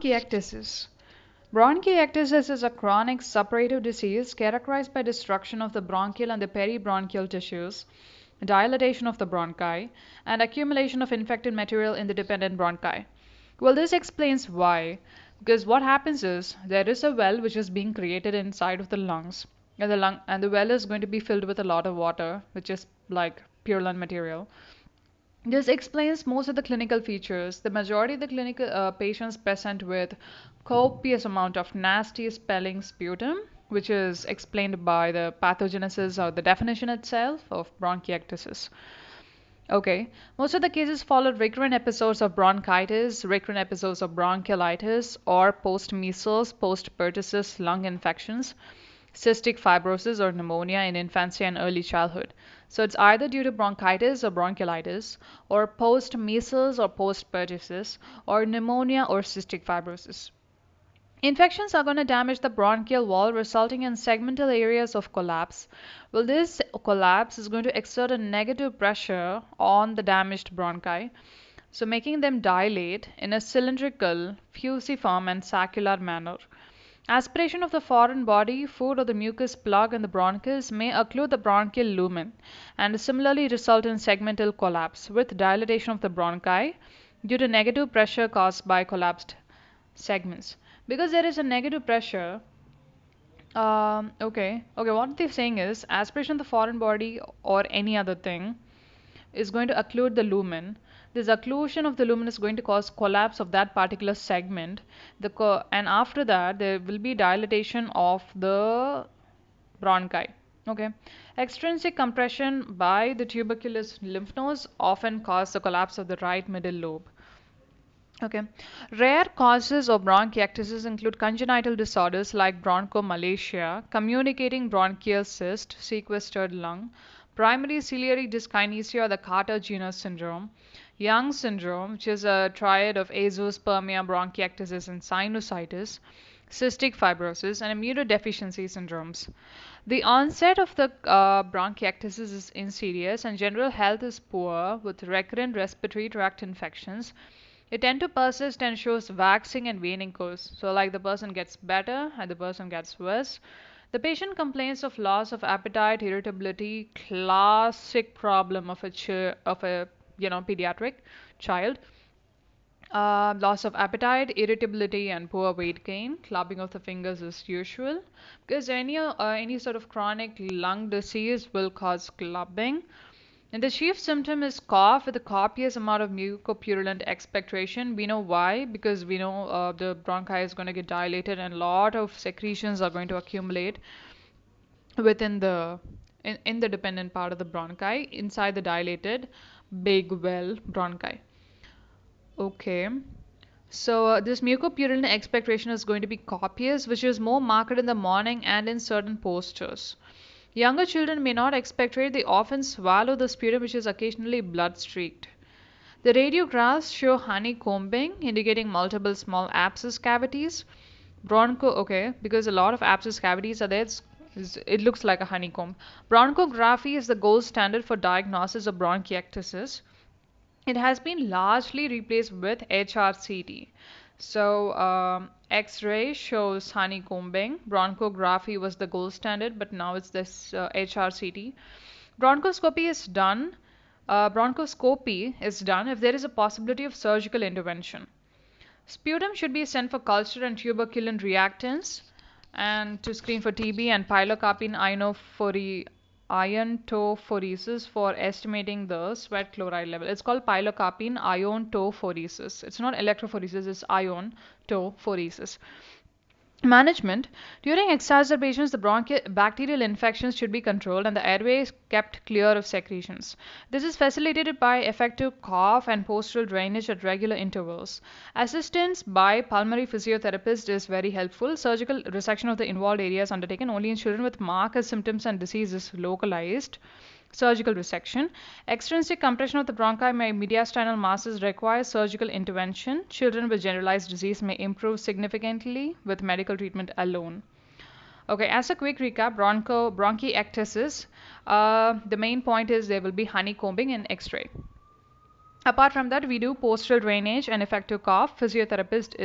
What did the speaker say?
Bronchiectasis. Bronchiectasis is a chronic suppurative disease characterized by destruction of the bronchial and the peribronchial tissues, dilatation of the bronchi, and accumulation of infected material in the dependent bronchi. Well, this explains why. Because what happens is there is a well which is being created inside of the lungs, and the well is going to be filled with a lot of water, which is like purulent material. This explains most of the clinical features. The majority of the clinical patients present with copious amount of nasty spelling sputum, which is explained by the pathogenesis or the definition itself of bronchiectasis. Okay, most of the cases followed recurrent episodes of bronchitis, recurrent episodes of bronchiolitis, or post-measles, post-pertussis lung infections, cystic fibrosis or pneumonia in infancy and early childhood. So it's either due to bronchitis or bronchiolitis, or post-measles or post-pertussis, or pneumonia or cystic fibrosis. Infections are going to damage the bronchial wall, resulting in segmental areas of collapse. Well, this collapse is going to exert a negative pressure on the damaged bronchi, so making them dilate in a cylindrical, fusiform, and saccular manner. Aspiration of the foreign body, food, or the mucus plug in the bronchus may occlude the bronchial lumen and similarly result in segmental collapse with dilatation of the bronchi due to negative pressure caused by collapsed segments. Because there is a negative pressure, okay, what they're saying is aspiration of the foreign body or any other thing is going to occlude the lumen. This occlusion of the lumen is going to cause collapse of that particular segment. And after that, there will be dilatation of the bronchi. Okay, extrinsic compression by the tuberculous lymph nodes often cause the collapse of the right middle lobe. Okay. Rare causes of bronchiectasis include congenital disorders like bronchomalacia, communicating bronchial cyst, sequestered lung, primary ciliary dyskinesia or the Carter-Jenner syndrome, Young syndrome, which is a triad of azoospermia, bronchiectasis, and sinusitis, cystic fibrosis, and immunodeficiency syndromes. The onset of the bronchiectasis is insidious and general health is poor with recurrent respiratory tract infections. It tend to persist and shows waxing and waning course. So like the person gets better and the person gets worse. The patient complains of loss of appetite, irritability, classic problem of a pediatric child. Loss of appetite, irritability, and poor weight gain. Clubbing of the fingers is usual because any sort of chronic lung disease will cause clubbing. And the chief symptom is cough with a copious amount of mucopurulent expectoration. We know why, because we know the bronchi is going to get dilated and a lot of secretions are going to accumulate within in the dependent part of the bronchi inside the dilated big well bronchi. Okay. So this mucopurulent expectoration is going to be copious, which is more marked in the morning and in certain postures. Younger children may not expectorate, they often swallow the sputum, which is occasionally blood streaked. The radiographs show honeycombing, indicating multiple small abscess cavities. Okay, because a lot of abscess cavities are there, it looks like a honeycomb. Bronchography is the gold standard for diagnosis of bronchiectasis. It has been largely replaced with HRCT. So X-ray shows honeycombing. Bronchography was the gold standard, but now it's this HRCT. Bronchoscopy is done. Bronchoscopy is done if there is a possibility of surgical intervention. Sputum should be sent for culture and tuberculin reactants and to screen for TB and pilocarpine iontophoresis for estimating the sweat chloride level. It's called pilocarpine iontophoresis. It's not electrophoresis, it's iontophoresis. Management. During exacerbations, the bacterial infections should be controlled and the airway kept clear of secretions. This is facilitated by effective cough and postural drainage at regular intervals. Assistance by pulmonary physiotherapist is very helpful. Surgical resection of the involved areas undertaken only in children with marked symptoms and disease is localized. Surgical resection. Extrinsic compression of the bronchi by mediastinal masses requires surgical intervention. Children with generalized disease may improve significantly with medical treatment alone. Okay, as a quick recap, bronchiectasis, the main point is there will be honeycombing in X-ray. Apart from that, we do postural drainage and effective cough. Physiotherapist is